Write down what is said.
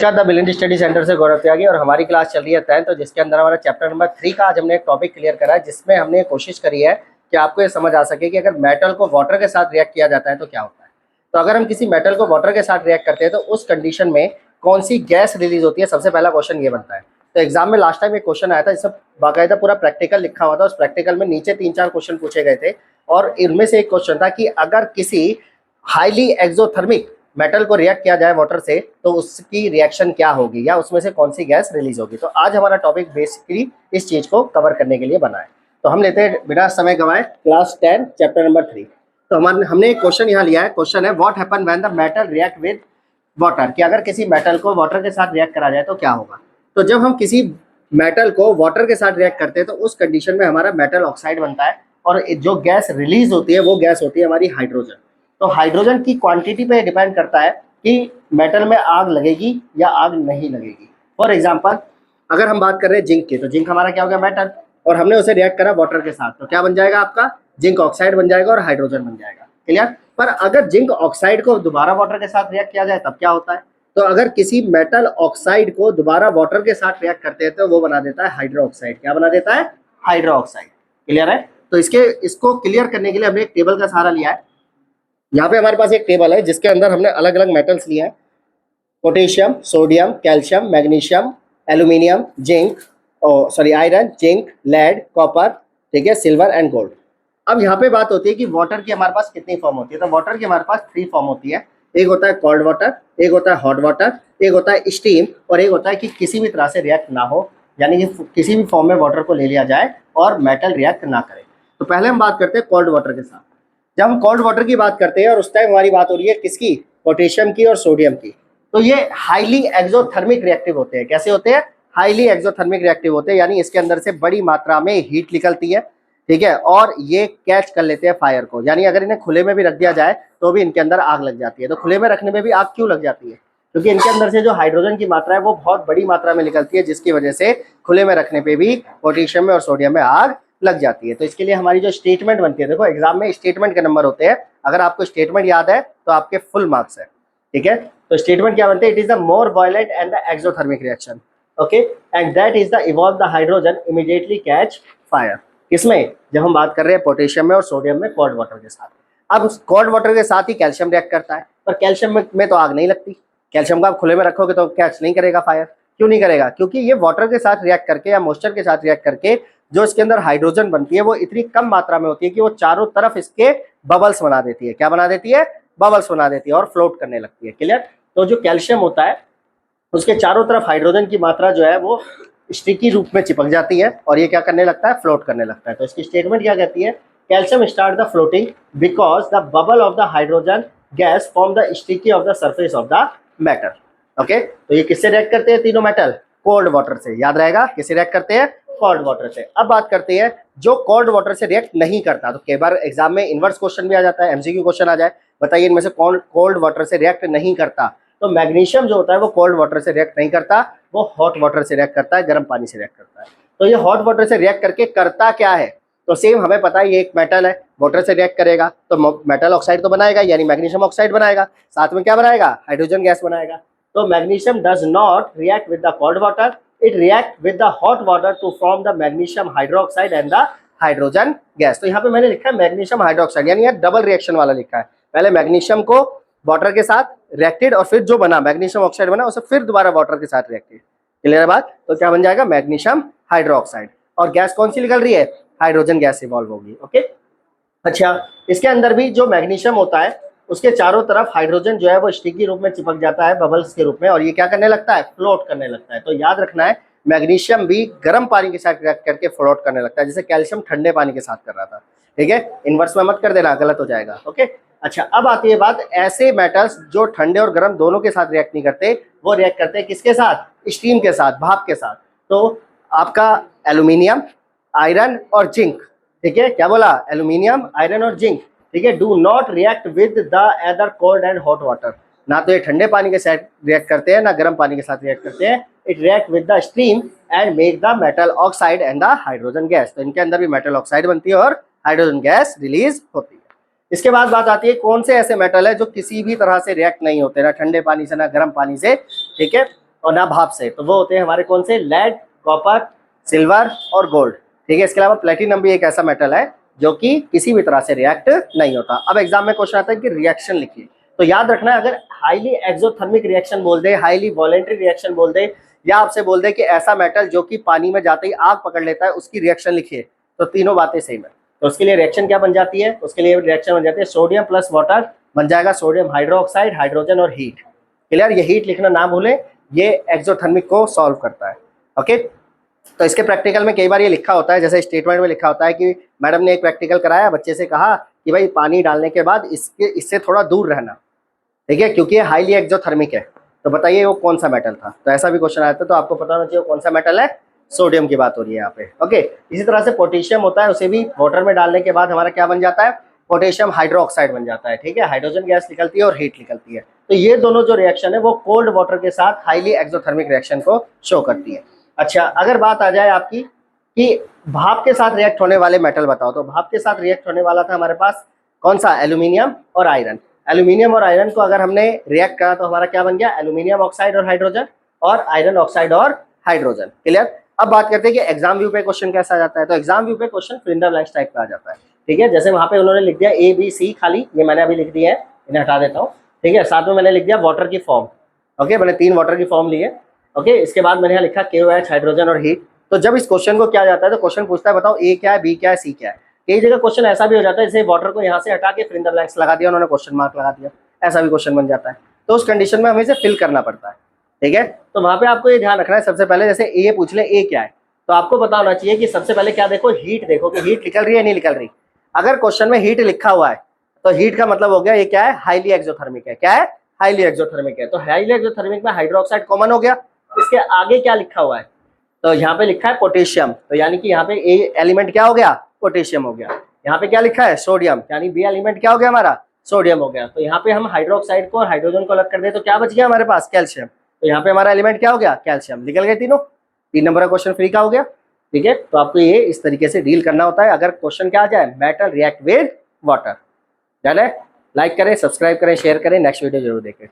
नमस्कार, the million study centre से गौरव त्यागी और हमारी क्लास चल रही है 10th, तो जिसके अंदर हमारा चैप्टर नंबर 3 का आज हमने एक टॉपिक क्लियर करा है, जिसमें हमने कोशिश करी है कि आपको ये समझ आ सके कि अगर मेटल को वाटर के साथ रिएक्ट किया जाता है तो क्या होता है। तो अगर हम किसी मेटल को वाटर के साथ रिएक्ट करते हैं तो उस कंडीशन में कौन सी गैस रिलीज होती है, सबसे पहला क्वेश्चन ये बनता है। तो एग्जाम में लास्ट टाइम एक क्वेश्चन आया था, इसमें बाकायदा पूरा प्रैक्टिकल लिखा हुआ था। उस प्रैक्टिकल में नीचे 3-4 क्वेश्चन पूछे गए थे और इनमें से एक क्वेश्चन था कि अगर किसी हाईली एक्सोथर्मिक मेटल को रिएक्ट किया जाए वाटर से तो उसकी रिएक्शन क्या होगी या उसमें से कौन सी गैस रिलीज होगी। तो आज हमारा टॉपिक बेसिकली इस चीज को कवर करने के लिए बना है। तो हम लेते हैं बिना समय गंवाए क्लास 10 चैप्टर नंबर 3। तो हमने एक क्वेश्चन यहाँ लिया है। क्वेश्चन है what happen when the metal react with water, कि अगर किसी मेटल को वाटर के साथ रिएक्ट करा जाए तो क्या होगा। तो जब हम किसी मेटल को वाटर के साथ रिएक्ट करते हैं तो उस कंडीशन में हमारा मेटल ऑक्साइड बनता है और जो गैस रिलीज होती है वो गैस होती है हमारी हाइड्रोजन। तो हाइड्रोजन की क्वांटिटी पे डिपेंड करता है कि मेटल में आग लगेगी या आग नहीं लगेगी। फॉर एग्जांपल अगर हम बात कर रहे हैं जिंक की, तो जिंक हमारा क्या हो गया मेटल, और हमने उसे रिएक्ट करा वाटर के साथ, तो क्या बन जाएगा आपका जिंक ऑक्साइड बन जाएगा और हाइड्रोजन बन जाएगा। क्लियर। पर अगर जिंक ऑक्साइड को दोबारा वाटर के साथ रिएक्ट किया जाए तब क्या होता है। तो अगर किसी मेटल ऑक्साइड को दोबारा वाटर के साथ रिएक्ट करते हैं तो वो बना देता है हाइड्रो ऑक्साइड। क्या बना देता है, हाइड्रो ऑक्साइड। क्लियर है। तो इसको क्लियर करने के लिए हमने एक टेबल का सहारा लिया है। यहाँ पे हमारे पास एक टेबल है जिसके अंदर हमने अलग अलग मेटल्स लिए हैं, potassium, sodium, calcium, magnesium, aluminium, zinc, iron, zinc, lead, copper, ठीक है, सिल्वर एंड गोल्ड। अब यहाँ पे बात होती है कि वाटर की हमारे पास कितनी फॉर्म होती है। तो वाटर की हमारे पास 3 फॉर्म होती है। एक होता है कोल्ड वाटर, एक होता है हॉट वाटर, एक होता है स्टीम, और एक होता है कि किसी भी तरह से रिएक्ट ना हो, यानी कि किसी भी फॉर्म में वाटर को ले लिया जाए और मेटल रिएक्ट ना करे। तो पहले हम बात करते हैं कोल्ड वाटर के साथ। जब हम कोल्ड वाटर की बात करते हैं और उस टाइम हमारी बात हो रही है किसकी, पोटेशियम की और सोडियम की, तो ये हाईली एक्सोथर्मिक रिएक्टिव होते हैं। कैसे होते हैं, हाईली एक्सोथर्मिक रिएक्टिव होते हैं, यानी इसके अंदर से बड़ी मात्रा में हीट निकलती है, ठीक है, और ये कैच कर लेते हैं फायर को। यानी अगर इन्हें खुले में भी रख दिया जाए तो भी इनके अंदर आग लग जाती है। तो खुले में रखने में भी आग क्यों लग जाती है, क्योंकि इनके अंदर से जो हाइड्रोजन की मात्रा है वो बहुत बड़ी मात्रा में निकलती है, जिसकी वजह से खुले में रखने पे भी पोटेशियम में और सोडियम में आग लग जाती है। तो इसके लिए हमारी जो स्टेटमेंट बनती है, देखो एग्जाम में स्टेटमेंट के नंबर होते हैं, अगर आपको स्टेटमेंट याद है तो आपके फुल मार्क्स है। ठीक है। तो स्टेटमेंट क्या बनते हैं, it is the more violent and the exothermic reaction, okay, and that is the evolve the hydrogen immediately catch fire. किसमें, जब हम बात कर रहे हैं पोटेशियम में और सोडियम में कोल्ड वाटर के साथ। अब कोल्ड वाटर के साथ ही कैल्शियम रिएक्ट करता है, पर कैल्शियम में तो आग नहीं लगती। कैल्शियम को आप खुले में रखोगे तो कैच नहीं करेगा फायर। क्यों नहीं करेगा, क्योंकि ये वाटर के साथ रिएक्ट करके या मॉइस्चर के साथ रिएक्ट करके जो इसके अंदर हाइड्रोजन बनती है वो इतनी कम मात्रा में होती है कि वो चारों तरफ इसके बबल्स बना देती है। क्या बना देती है, बबल्स बना देती है और फ्लोट करने लगती है। क्लियर। तो जो कैल्शियम होता है उसके चारों तरफ हाइड्रोजन की मात्रा जो है वो स्टिकी रूप में चिपक जाती है और ये क्या करने लगता है, फ्लोट करने लगता है। तो इसकी स्टेटमेंट क्या कहती है, calcium start the floating because the bubble of the hydrogen gas form the sticky of the surface of the metal. Okay. तो ये किससे रिएक्ट करते हैं तीनों मेटल, कोल्ड वाटर से। याद रहेगा किससे रिएक्ट करते हैं, कोल्ड वाटर से। अब बात करते हैं जो कोल्ड वाटर से रिएक्ट नहीं करता। तो कई बार एग्जाम में इनवर्स क्वेश्चन भी आ जाता है, एमसीक्यू क्वेश्चन आ जाए, बताइए इनमें से कौन कोल्ड वाटर से रिएक्ट नहीं करता। तो मैग्नीशियम जो होता है वो कोल्ड वाटर से रिएक्ट नहीं करता, वो हॉट वाटर से रिएक्ट करता है, गर्म पानी से रिएक्ट करता है। तो ये हॉट वाटर से रिएक्ट करके करता क्या है, तो सेम हमें पता है ये एक मेटल है, वाटर से रिएक्ट करेगा तो मेटल ऑक्साइड तो बनाएगा, यानी मैग्नीशियम ऑक्साइड बनाएगा, साथ में क्या बनाएगा, हाइड्रोजन गैस बनाएगा। तो magnesium does not react with the cold water, it react with the hot water to form the magnesium hydroxide and the hydrogen gas। तो यहाँ पे मैंने लिखा है मैग्नीशियम हाइड्रोक्साइड, यानी ये डबल रिएक्शन वाला लिखा है। पहले मैग्नीशियम को वाटर के साथ रिएक्टेड और फिर जो बना मैग्नीशियम ऑक्साइड बना उसे फिर दोबारा वाटर के साथ रिएक्टेड। क्लियर बात। तो क्या बन जाएगा, मैग्नीशियम हाइड्रोक्साइड, और गैस कौन सी निकल रही है, हाइड्रोजन गैस इवॉल्व होगी। ओके। अच्छा, इसके अंदर भी जो मैग्नीशियम होता है उसके चारों तरफ हाइड्रोजन जो है वो स्टिकी रूप में चिपक जाता है बबल्स के रूप में, और ये क्या करने लगता है, फ्लोट करने लगता है। तो याद रखना है मैग्नीशियम भी गर्म पानी के साथ रिएक्ट करके फ्लोट करने लगता है, जैसे कैल्शियम ठंडे पानी के साथ कर रहा था। ठीक है, इनवर्स में मत कर देना, गलत हो जाएगा। ओके। अच्छा, अब आती है बात ऐसे मेटल्स जो ठंडे और गर्म दोनों के साथ रिएक्ट नहीं करते, वो रिएक्ट करते हैं किसके साथ, स्टीम के साथ, भाप के साथ। तो आपका एल्यूमिनियम, आयरन और जिंक, ठीक है, क्या बोला, एल्यूमिनियम, आयरन और जिंक, ठीक है, do not react with the other cold and hot water. ना तो ये ठंडे पानी के साथ रिएक्ट करते हैं ना गर्म पानी के साथ रिएक्ट करते हैं। It react with the steam and make the metal oxide and the hydrogen gas. तो इनके अंदर भी मेटल ऑक्साइड बनती है और हाइड्रोजन गैस रिलीज होती है। इसके बाद बात आती है कौन से ऐसे मेटल है जो किसी भी तरह से रिएक्ट नहीं होते, ना ठंडे पानी से ना गर्म पानी से, ठीक है, और ना भाप से, तो वो होते हैं हमारे कौन से, लेड, कॉपर, सिल्वर और गोल्ड। ठीक है, इसके अलावा प्लेटिनम भी एक ऐसा मेटल है जो कि किसी भी तरह से रिएक्ट नहीं होता। अब एग्जाम में क्वेश्चन आता है कि रिएक्शन लिखिए, तो याद रखना अगर हाईली एक्सोथर्मिक रिएक्शन बोल दे, हाईली वॉलेंटरी रिएक्शन बोल दे, या आपसे बोल दे कि ऐसा मेटल जो कि पानी में जाते ही आग पकड़ लेता है, उसकी रिएक्शन लिखिए, तो तीनों बातें सेम है। तो उसके लिए रिएक्शन क्या बन जाती है, उसके लिए रिएक्शन बन जाती है सोडियम प्लस वाटर बन जाएगा सोडियम हाइड्रोक्साइड, हाइड्रोजन और हीट। क्लियर, ये हीट लिखना ना भूलें, ये एक्सोथर्मिक को सॉल्व करता है। ओके, तो इसके प्रैक्टिकल में कई बार ये लिखा होता है, जैसे स्टेटमेंट में लिखा होता है कि मैडम ने एक प्रैक्टिकल कराया, बच्चे से कहा कि भाई पानी डालने के बाद इससे थोड़ा दूर रहना, ठीक है, क्योंकि ये हाईली एक्सोथर्मिक है। तो बताइए वो कौन सा मेटल था, तो ऐसा भी क्वेश्चन आया था, तो आपको पता होना चाहिए कौन सा मेटल है, सोडियम की बात हो रही है यहाँ पे। ओके, इसी तरह से पोटेशियम होता है, उसे भी वाटर में डालने के बाद हमारा क्या बन जाता है, पोटेशियम हाइड्रोक्साइड बन जाता है। ठीक है, हाइड्रोजन गैस निकलती है और हीट निकलती है। तो ये दोनों जो रिएक्शन है वो कोल्ड वाटर के साथ हाईली एक्सोथर्मिक रिएक्शन को शो करती है। अच्छा, अगर बात आ जाए आपकी कि भाप के साथ रिएक्ट होने वाले मेटल बताओ, तो भाप के साथ रिएक्ट होने वाला था हमारे पास कौन सा, एल्यूमिनियम और आयरन। एल्यूमिनियम और आयरन को अगर हमने रिएक्ट करा तो हमारा क्या बन गया, एल्यूमिनियम ऑक्साइड और हाइड्रोजन, और आयरन ऑक्साइड और हाइड्रोजन। क्लियर, अब बात करते हैं कि एग्जाम व्यू पे क्वेश्चन कैसा आ जाता है। तो एग्जाम व्यू पे क्वेश्चन फिलिंदा ब्लैंक्स टाइप का आ जाता है। ठीक है, जैसे वहां पे उन्होंने लिख दिया ए बी सी खाली, ये मैंने अभी लिख दिया है, इन्हें हटा देता हूँ। ठीक है, साथ में मैंने लिख दिया वाटर की फॉर्म। ओके, मैंने 3 वाटर की फॉर्म ली है। ओके, इसके बाद मैंने यहाँ लिखा KOH, हाइड्रोजन और हीट। तो जब इस क्वेश्चन को क्या जाता है तो क्वेश्चन पूछता है बताओ ए क्या है, बी क्या है, सी क्या है। कई जगह क्वेश्चन ऐसा भी हो जाता है जैसे वाटर को यहाँ से हटा के फिलिंदा ब्लैंक्स लगा दिया उन्होंने, क्वेश्चन मार्क लगा दिया, ऐसा भी क्वेश्चन बन जाता है। तो उस कंडीशन में हमें इसे फिल करना पड़ता है। ठीक है, तो वहां पे आपको ये ध्यान रखना है, सबसे पहले जैसे ए पूछ ले ए क्या है, तो आपको पता होना चाहिए कि सबसे पहले क्या देखो, हीट देखो कि हीट निकल रही है नहीं निकल रही। अगर क्वेश्चन में हीट लिखा हुआ है तो हीट का मतलब हो गया ये क्या है, हाईली एक्सोथर्मिक है। क्या है, हाईली एक्सोथर्मिक है। तो हाईली एक्सोथर्मिक में हाइड्रोक्साइड कॉमन हो गया। इसके आगे क्या लिखा हुआ है, तो यहाँ पे लिखा है पोटेशियम, तो यानी कि यहाँ पे ए एलिमेंट क्या हो गया, पोटेशियम हो गया। यहाँ पे क्या लिखा है, सोडियम, यानी बी एलिमेंट क्या हो गया हमारा, सोडियम हो गया। तो यहाँ पे हम हाइड्रोक्साइड को और हाइड्रोजन को अलग कर दे तो क्या बच गया हमारे पास, कैल्शियम। तो यहाँ पे हमारा एलिमेंट क्या हो गया, कैल्शियम। निकल गए तीनों, 3 नंबर का क्वेश्चन फ्री का हो गया। ठीक है, तो आपको ये इस तरीके से डील करना होता है अगर क्वेश्चन क्या आ जाए, metal react with water. Like करें, सब्सक्राइब करें, शेयर करें, नेक्स्ट वीडियो जरूर देखें।